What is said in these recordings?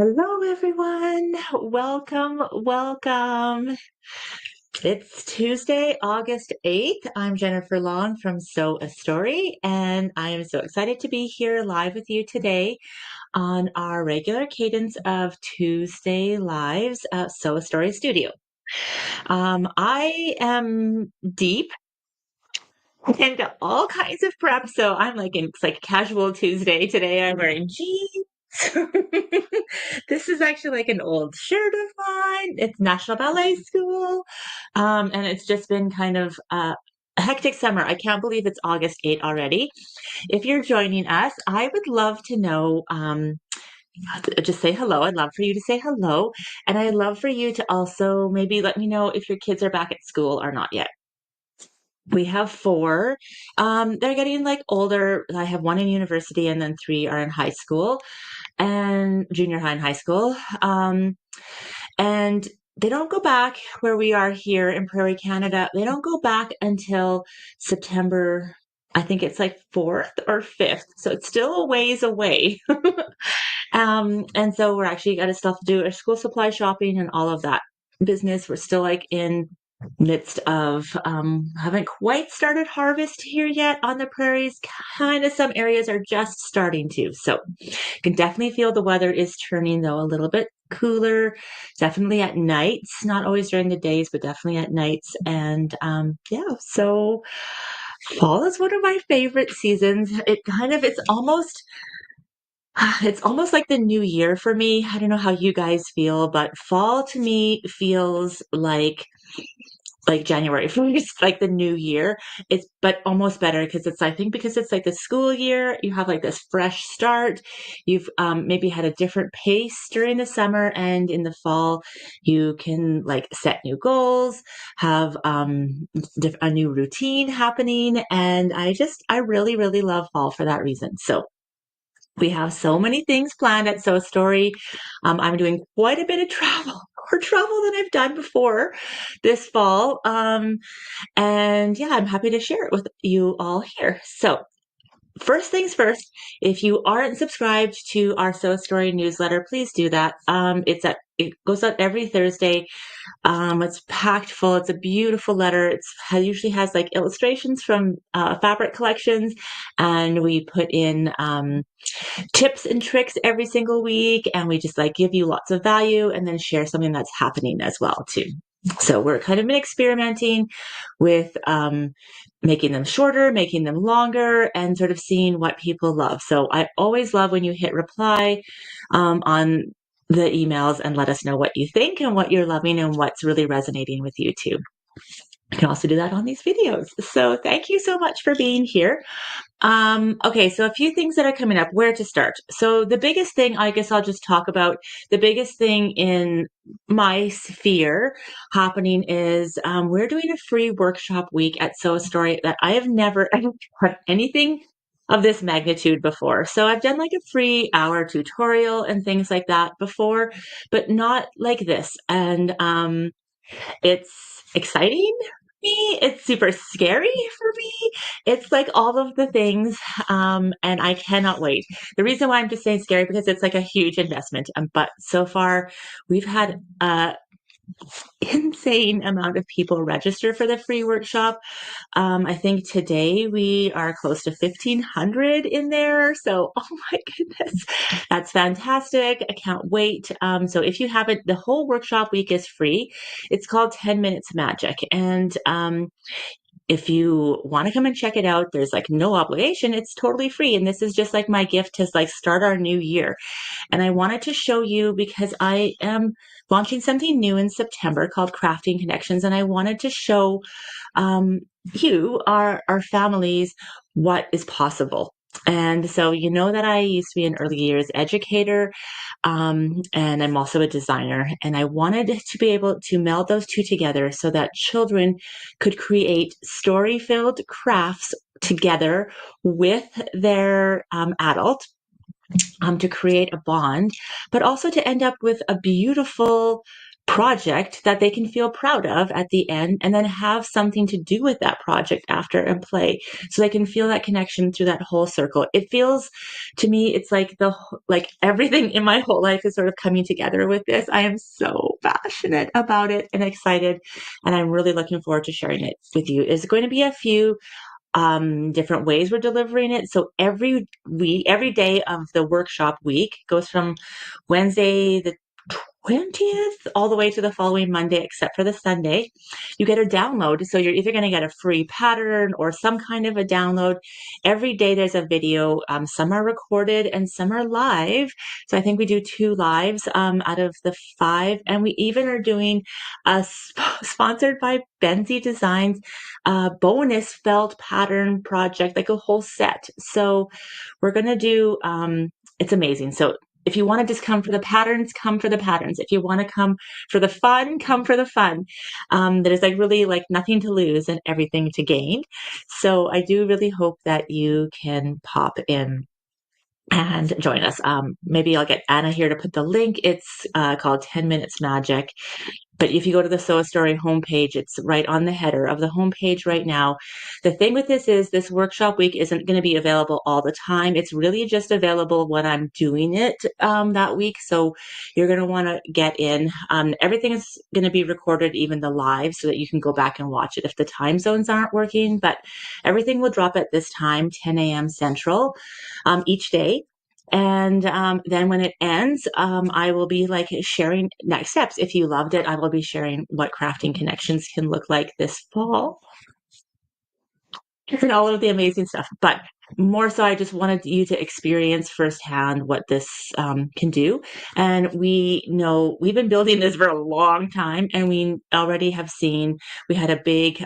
Hello, everyone. Welcome. It's Tuesday, August 8th. I'm Jennifer Long from Sew a Story, and I am so excited to be here live with you today on our regular cadence of Tuesday Lives at Sew a Story Studio. I am deep into all kinds of prep, so I'm it's like casual Tuesday today. I'm wearing jeans. This is actually like an old shirt of mine. It's National Ballet School. And it's just been kind of a hectic summer. I can't believe it's August 8 already. If you're joining us, I would love to know, just say hello. I'd love for you to say hello. And I'd love for you to also maybe let me know if your kids are back at school or not yet. We have four. They're getting like older. I have one in university and then three are in high school and junior high and high school. And they don't go back where we are here in Prairie, Canada. They don't go back until September. I think it's like 4th or 5th. So it's still a ways away. And so we're actually got to still do our school supply shopping and all of that business. We're still like in midst of haven't quite started harvest here yet on the prairies. Kind of some areas are just starting to. So you can definitely feel the weather is turning though a little bit cooler, definitely at nights, not always during the days, but definitely at nights. And yeah, so fall is one of my favorite seasons. It's almost like the new year for me. I don't know how you guys feel, but fall to me feels like January 1st, like the new year. It's but almost better because I think because it's like the school year, you have like this fresh start. You've maybe had a different pace during the summer, and in the fall, you can like set new goals, have a new routine happening, and I really really love fall for that reason. So we have so many things planned at So Story. I'm doing quite a bit of travel, more travel than I've done before this fall. And yeah, I'm happy to share it with you all here. So first things first, if you aren't subscribed to our So Story newsletter, please do that. It goes out every Thursday. It's packed full. It's a beautiful letter. It usually has like illustrations from fabric collections, and we put in tips and tricks every single week, and we just like give you lots of value and then share something that's happening as well too. So we're kind of been experimenting with making them shorter, making them longer, and sort of seeing what people love. So I always love when you hit reply on the emails and let us know what you think and what you're loving and what's really resonating with you too. You can also do that on these videos. So thank you so much for being here. Okay, so a few things that are coming up. Where to start? So the biggest thing, I guess I'll just talk about the biggest thing in my sphere happening is we're doing a free workshop week at Sew a Story that I have never done anything of this magnitude before. So I've done like a free hour tutorial and things like that before, but not like this. And it's exciting for me. It's super scary for me. It's like all of the things, and I cannot wait. The reason why I'm just saying scary because it's like a huge investment. But so far, we've had insane amount of people register for the free workshop. I think today we are close to 1,500 in there. So, oh my goodness, that's fantastic. I can't wait. So if you haven't, the whole workshop week is free. It's called 10 Minutes Magic. And if you want to come and check it out, there's like no obligation. It's totally free. And this is just like my gift to like start our new year. And I wanted to show you because I am launching something new in September called Crafting Connections. And I wanted to show you, our families, what is possible. And so you know that I used to be an early years educator, and I'm also a designer. And I wanted to be able to meld those two together so that children could create story-filled crafts together with their adult to create a bond, but also to end up with a beautiful project that they can feel proud of at the end, and then have something to do with that project after and play, so they can feel that connection through that whole circle. It feels to me, it's like like everything in my whole life is sort of coming together with this. I am so passionate about it and excited, and I'm really looking forward to sharing it with you. There's going to be a few different ways we're delivering it. So every week, every day of the workshop week goes from Wednesday the 20th all the way to the following Monday, except for the Sunday. You get a download. So you're either going to get a free pattern or some kind of a download. Every day there's a video. Some are recorded and some are live. So I think we do 2 lives out of the 5. And we even are doing a sponsored by Benzie Designs bonus felt pattern project, like a whole set. So we're going to do, it's amazing. So if you want to just come for the patterns, come for the patterns. If you want to come for the fun, come for the fun. There's like really like nothing to lose and everything to gain. So I do really hope that you can pop in and join us. Maybe I'll get Anna here to put the link. It's called 10 Minutes Magic. But if you go to the Sew Story homepage, it's right on the header of the homepage right now. The thing with this is this workshop week isn't going to be available all the time. It's really just available when I'm doing it that week. So you're going to want to get in. Everything is going to be recorded, even the live, so that you can go back and watch it if the time zones aren't working. But everything will drop at this time, 10 a.m. Central, each day. And then when it ends, I will be like sharing next steps. If you loved it, I will be sharing what Crafting Connections can look like this fall and all of the amazing stuff. But more so, I just wanted you to experience firsthand what this can do. And we know we've been building this for a long time, and we already have seen, we had a big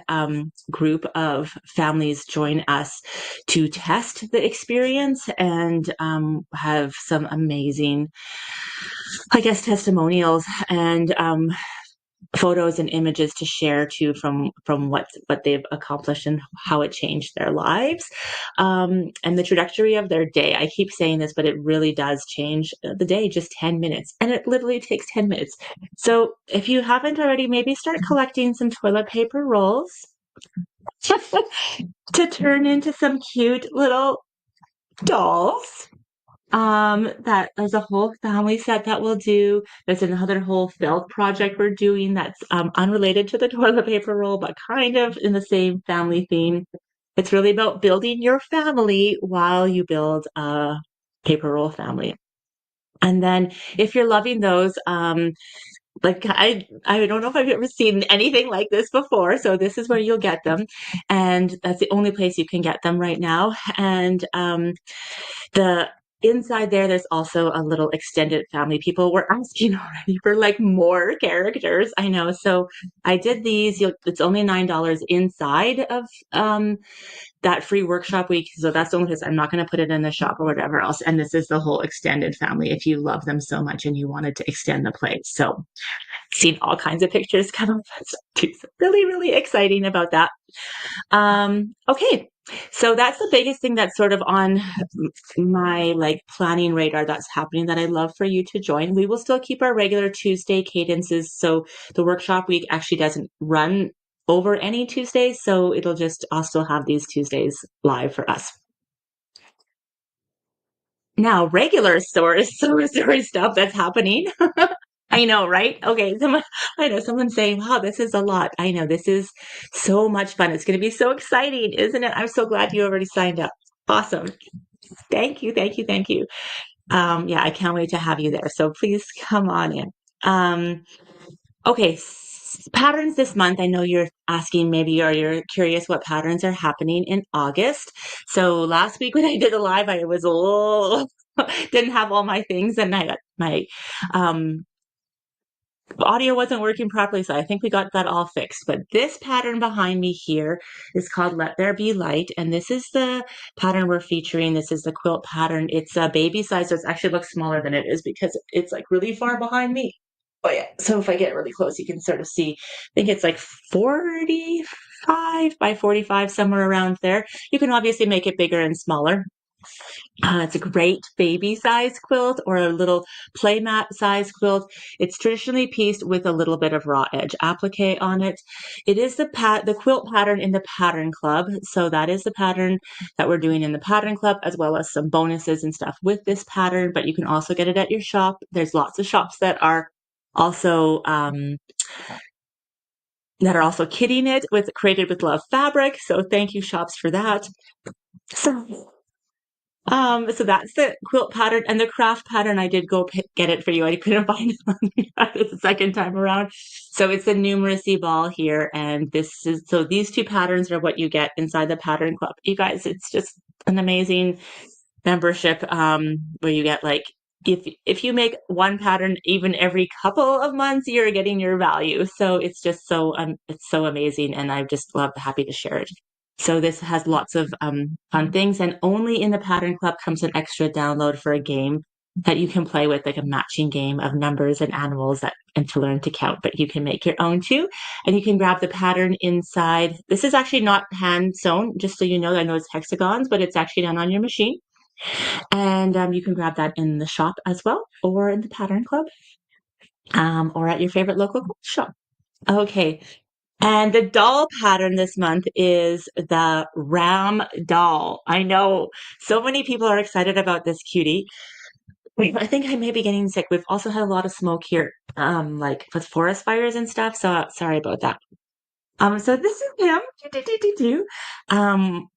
group of families join us to test the experience and have some amazing, I guess, testimonials and photos and images to share too from what they've accomplished and how it changed their lives and the trajectory of their day. I keep saying this, but it really does change the day, just 10 minutes, and it literally takes 10 minutes. So if you haven't already, maybe start collecting some toilet paper rolls to turn into some cute little dolls. That there's a whole family set that we'll do. There's another whole felt project we're doing that's unrelated to the toilet paper roll, but kind of in the same family theme. It's really about building your family while you build a paper roll family. And then if you're loving those, like I don't know if I've ever seen anything like this before. So this is where you'll get them. And that's the only place you can get them right now. And the inside there's also a little extended family. People were asking already for like more characters. I know. So I did these. It's only $9 inside of that free workshop week. So that's the only place. I'm not going to put it in the shop or whatever else. And this is the whole extended family if you love them so much and you wanted to extend the play. So seen all kinds of pictures come up. It's really, really exciting about that. Okay. So that's the biggest thing that's sort of on my like planning radar that's happening that I'd love for you to join. We will still keep our regular Tuesday cadences. So the workshop week actually doesn't run over any Tuesdays. So I'll still have these Tuesdays live for us. Now, regular story stuff that's happening. I know, right? Okay. I know someone's saying, wow, this is a lot. I know this is so much fun. It's going to be so exciting, isn't it? I'm so glad you already signed up. Awesome. Thank you. Thank you. Thank you. Yeah, I can't wait to have you there. So please come on in. Okay. Patterns this month. I know you're asking maybe, or you're curious what patterns are happening in August. So last week when I did a live, I was didn't have all my things, and my audio wasn't working properly, so I think we got that all fixed. But this pattern behind me here is called Let There Be Light, and this is the pattern we're featuring. This is the quilt pattern. It's a baby size, so it actually looks smaller than it is because it's like really far behind me. Oh yeah, so if I get really close, you can sort of see, I think it's like 45 by 45, somewhere around there. You can obviously make it bigger and smaller. It's a great baby size quilt or a little playmat size quilt. It's traditionally pieced with a little bit of raw edge applique on it. It is the quilt pattern in the Pattern Club. So that is the pattern that we're doing in the Pattern Club, as well as some bonuses and stuff with this pattern. But you can also get it at your shop. There's lots of shops that are also kitting it with Created with Love fabric. So thank you, shops, for that. So that's the quilt pattern, and the craft pattern. I did go get it for you. I couldn't find it the second time around. So it's a numeracy ball here, and these two patterns are what you get inside the Pattern Club. You guys, it's just an amazing membership where you get like if you make one pattern even every couple of months, you're getting your value. So it's just it's so amazing, and I just love happy to share it. So this has lots of fun things, and only in the Pattern Club comes an extra download for a game that you can play with, like a matching game of numbers and animals and to learn to count. But you can make your own too, and you can grab the pattern inside. This is actually not hand sewn, just so you know. I know it's hexagons, but it's actually done on your machine. And you can grab that in the shop as well, or in the Pattern Club, or at your favorite local shop. Okay. And the doll pattern this month is the Ram doll. I know so many people are excited about this cutie. I think I may be getting sick. We've also had a lot of smoke here, like with forest fires and stuff. So sorry about that. So this is him.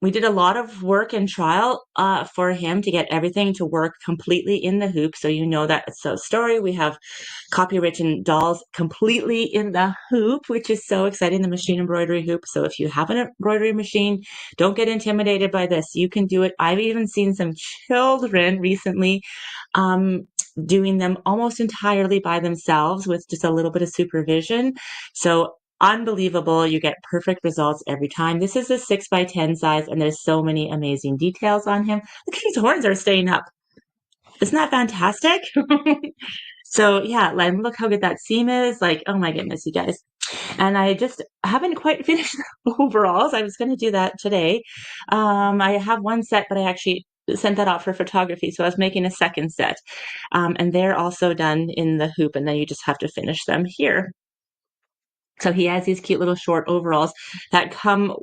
We did a lot of work and trial for him to get everything to work completely in the hoop. So you know that it's a story. We have copywritten dolls completely in the hoop, which is so exciting, the machine embroidery hoop. So if you have an embroidery machine, don't get intimidated by this. You can do it. I've even seen some children recently doing them almost entirely by themselves with just a little bit of supervision. So unbelievable. You get perfect results every time. This is a 6x10 size, and there's so many amazing details on him. Look, his horns are staying up. Isn't that fantastic? So yeah, like, look how good that seam is. Like, oh my goodness, you guys. And I just haven't quite finished the overalls. I was going to do that today. I have one set, but I actually sent that out for photography. So I was making a second set. And they're also done in the hoop, and then you just have to finish them here. So he has these cute little short overalls that come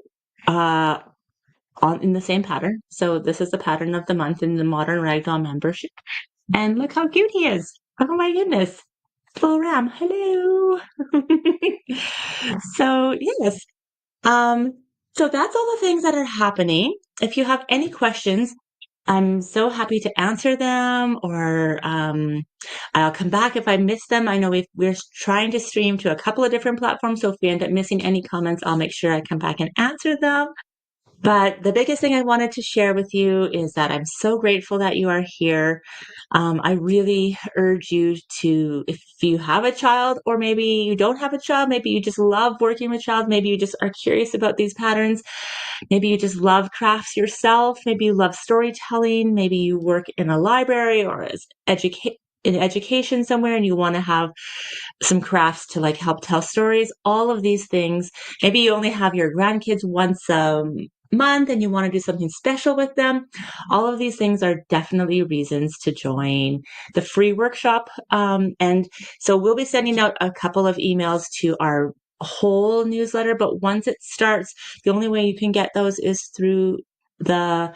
in the same pattern. So this is the pattern of the month in the Modern Ragdoll membership. And look how cute he is. Oh my goodness. Little Ram. Hello. So yes. So that's all the things that are happening. If you have any questions, I'm so happy to answer them, or I'll come back if I miss them. I know we're trying to stream to a couple of different platforms, so if we end up missing any comments, I'll make sure I come back and answer them. But the biggest thing I wanted to share with you is that I'm so grateful that you are here. I really urge you to, if you have a child, or maybe you don't have a child, maybe you just love working with child, maybe you just are curious about these patterns, maybe you just love crafts yourself, maybe you love storytelling, maybe you work in a library or as in education somewhere, and you want to have some crafts to like help tell stories, all of these things. Maybe you only have your grandkids once a month and you want to do something special with them. All of these things are definitely reasons to join the free workshop. And so we'll be sending out a couple of emails to our whole newsletter, but once it starts, the only way you can get those is through the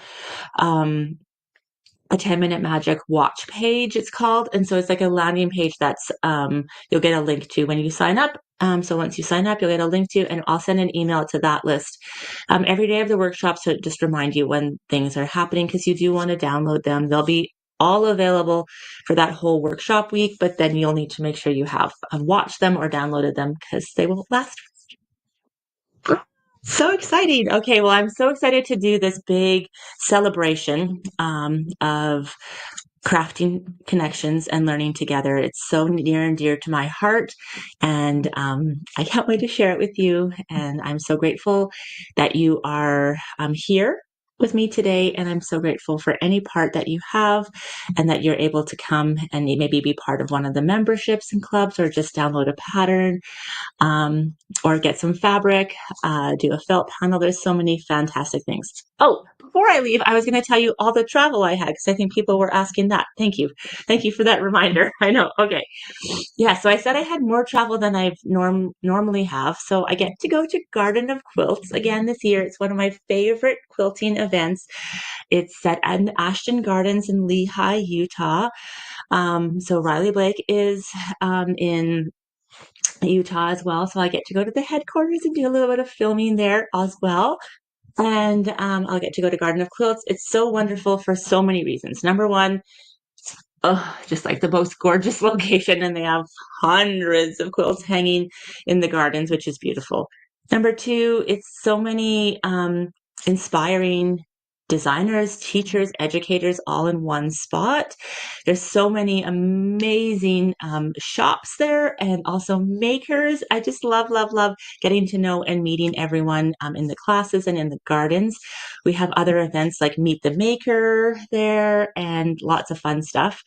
a 10-minute magic watch page, it's called. And so it's like a landing page that's you'll get a link to when you sign up. So once you sign up, you'll get a link to, and I'll send an email to that list every day of the workshop to just remind you when things are happening, because you do want to download them. They'll be all available for that whole workshop week, but then you'll need to make sure you have watched them or downloaded them, because they will last. So exciting. Okay, well, I'm so excited to do this big celebration of crafting connections and learning together. It's so near and dear to my heart, and I can't wait to share it with you. And I'm so grateful that you are here with me today, and I'm so grateful for any part that you have, and that you're able to come and maybe be part of one of the memberships and clubs, or just download a pattern, or get some fabric, do a felt panel. There's so many fantastic things. Oh, before I leave, I was going to tell you all the travel I had because I think people were asking that. Thank you. Thank you for that reminder. I know. Okay. Yeah, so I said I had more travel than I've normally have. So I get to go to Garden of Quilts again this year. It's one of my favorite quilting events. It's set at the Ashton Gardens in Lehi, Utah. So Riley Blake is in Utah as well. So I get to go to the headquarters and do a little bit of filming there as well. And I'll get to go to Garden of Quilts. It's so wonderful for so many reasons. Number one, oh, just like the most gorgeous location, and they have hundreds of quilts hanging in the gardens, which is beautiful. Number two, it's so many inspiring designers, teachers, educators all in one spot. There's so many amazing shops there and also makers. I just love, love, love getting to know and meeting everyone in the classes and in the gardens. We have other events like Meet the Maker there and lots of fun stuff.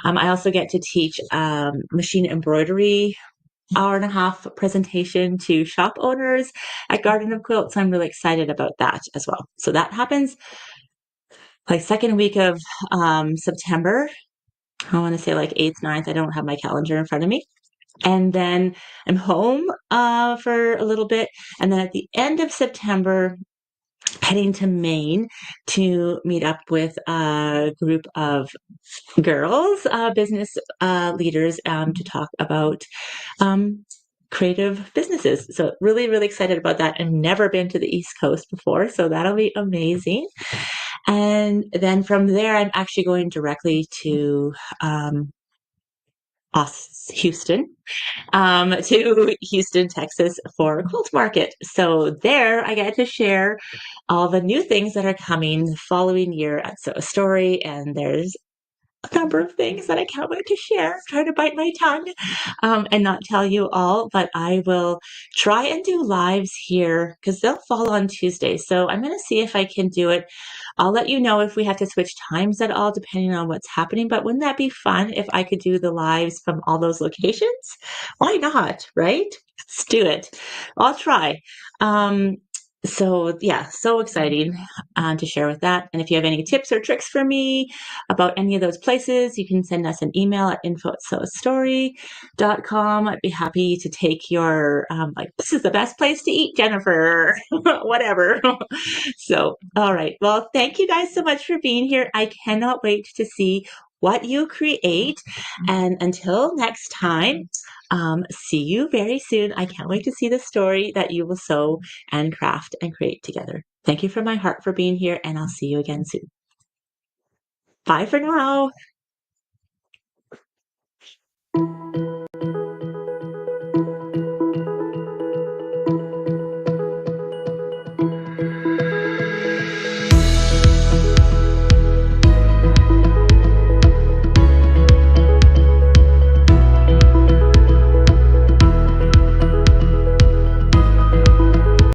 I also get to teach machine embroidery hour and a half presentation to shop owners at Garden of Quilts. So I'm really excited about that as well. So that happens like second week of September. I want to say like 8th, 9th. I don't have my calendar in front of me. And then I'm home for a little bit. And then at the end of September, heading to Maine to meet up with a group of girls, business leaders, to talk about creative businesses. So really, really excited about that. I've never been to the East Coast before, so that'll be amazing. And then from there, I'm actually going directly to Houston, to Houston, Texas for Quilt Market. So there I get to share all the new things that are coming the following year at Sew a Story, and there's a number of things that I can't wait to share. I'm trying to bite my tongue and not tell you all, but I will try and do lives here because they'll fall on Tuesday. So I'm going to see if I can do it. I'll let you know if we have to switch times at all, depending on what's happening. But wouldn't that be fun if I could do the lives from all those locations? Why not? Right? Let's do it. I'll try. So yeah, so exciting to share with that. And if you have any tips or tricks for me about any of those places, you can send us an email at info@sewastory.com. I'd be happy to take your like, this is the best place to eat, Jennifer, whatever. So, all right. Well, thank you guys so much for being here. I cannot wait to see what you create. And until next time, see you very soon. I can't wait to see the story that you will sew and craft and create together. Thank you from my heart for being here, and I'll see you again soon. Bye for now.